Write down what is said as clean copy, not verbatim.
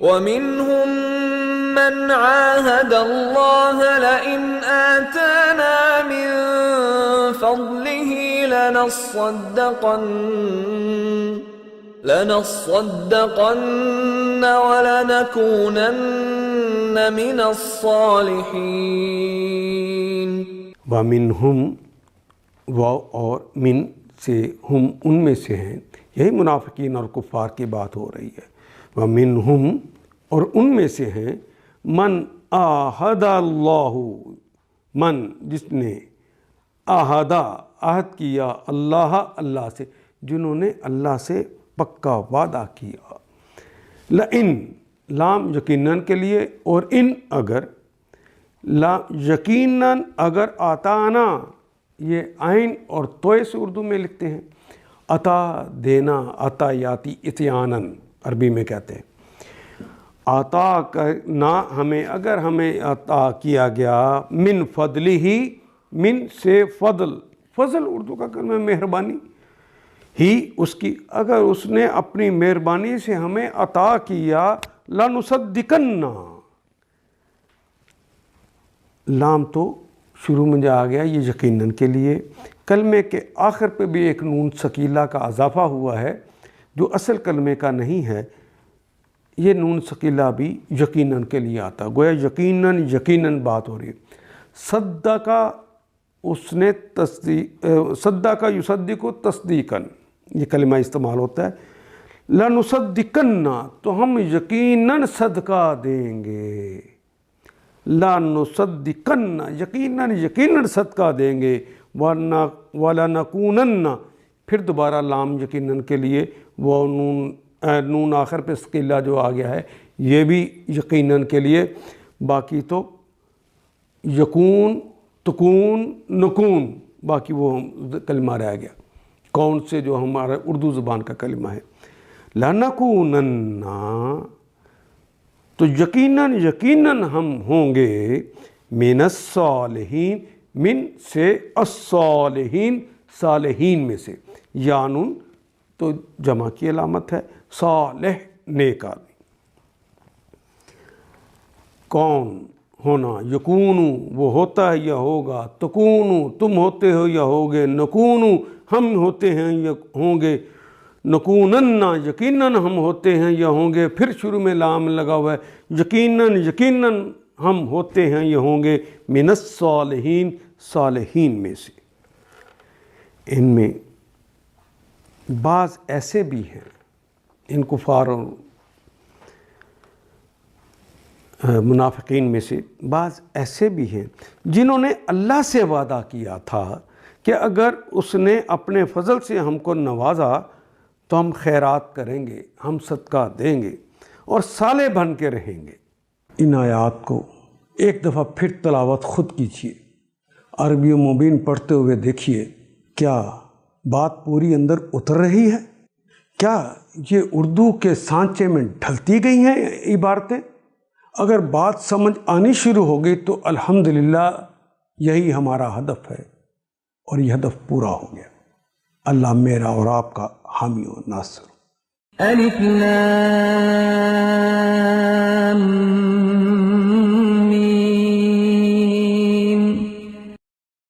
وَمِنْهُمْ مَنْ عَاهَدَ اللَّهَ لَئِنْ آتَانَا مِنْ فَضْلِهِ لَنَصَّدَّقَنَّ وَلَنَكُونَنَّ مِنَ الصَّالِحِينَ. وَمِنْهُمْ اور من سے ہم ان میں سے ہیں، یہی منافقین اور کفار کی بات ہو رہی ہے. وَمِنْهُمْ اور ان میں سے ہیں من عَاهَدَ اللَّهُ، من جس نے عہد کیا اللہ سے، جنہوں نے اللہ سے پکا وعدہ کیا. لئن لام یقیناً کے لیے، اور ان اگر، یقیناً اگر آتانا، یہ عین اور توئے سے اردو میں لکھتے ہیں. عطا دینا، عطا یاتی اتیاناً عربی میں کہتے ہیں. عطا کرنا ہمیں، اگر ہمیں عطا کیا گیا، من فضلہ، من سے فضل، فضل اردو کا کلمہ مہربانی ہی اس کی، اگر اس نے اپنی مہربانی سے ہمیں عطا کیا، لَنُصَدِّقَنَّ، لام تو شروع میں جا گیا، یہ یقیناً کے لیے. کلمے کے آخر پہ بھی ایک نون ثقیلہ کا اضافہ ہوا ہے جو اصل کلمے کا نہیں ہے. یہ نون ثقیلہ بھی یقیناً کے لیے آتا، گویا یقیناً بات ہو رہی ہے. صدقہ، اس نے صدقہ یصدق تصدیقاً، یہ کلمہ استعمال ہوتا ہے. لَنُصَدِّقَنَّ، تو ہم یقیناً صدقہ دیں گے. لَنُصَدِّقَنَّ، یقیناً صدقہ دیں گے. وَلَنَكُونَنَّ، پھر دوبارہ لام یقیناً کے لیے، وہ نون آخر پہ ثقیلہ جو آ گیا ہے، یہ بھی یقیناً کے لیے. باقی تو یکون، تکون، نکون، باقی وہ کلمہ رہ گیا کون سے جو ہمارا اردو زبان کا کلمہ ہے. لَنَكُونَنَّ، تو یقیناً ہم ہوں گے. من الصالحین، من سے الصالحین، صالحین میں سے. یانون تو جمع کی علامت ہے، صالح نیک آدمی. کون ہونا، یکونو وہ ہوتا ہے یا ہوگا، تکونو تم ہوتے ہو یا ہوگے، نکونو ہم ہوتے ہیں یا ہوں گے، نکونن یقیناً ہم ہوتے ہیں یا ہوں گے. پھر شروع میں لام لگا ہوا ہے، یقیناً ہم ہوتے ہیں یا ہوں گے. من الصالحین، صالحین میں سے. ان میں بعض ایسے بھی ہیں، ان کفار اور منافقین میں سے بعض ایسے بھی ہیں جنہوں نے اللہ سے وعدہ کیا تھا کہ اگر اس نے اپنے فضل سے ہم کو نوازا تو ہم خیرات کریں گے، ہم صدقہ دیں گے اور صالح بن کے رہیں گے. ان آیات کو ایک دفعہ پھر تلاوت خود کیجیے، عربی مبین پڑھتے ہوئے دیکھیے کیا بات پوری اندر اتر رہی ہے؟ کیا یہ اردو کے سانچے میں ڈھلتی گئی ہیں عبارتیں؟ اگر بات سمجھ آنی شروع ہو گئی تو الحمدللہ یہی ہمارا ہدف ہے اور یہ ہدف پورا ہو گیا. اللہ میرا اور آپ کا حامی و ناصر. الف لام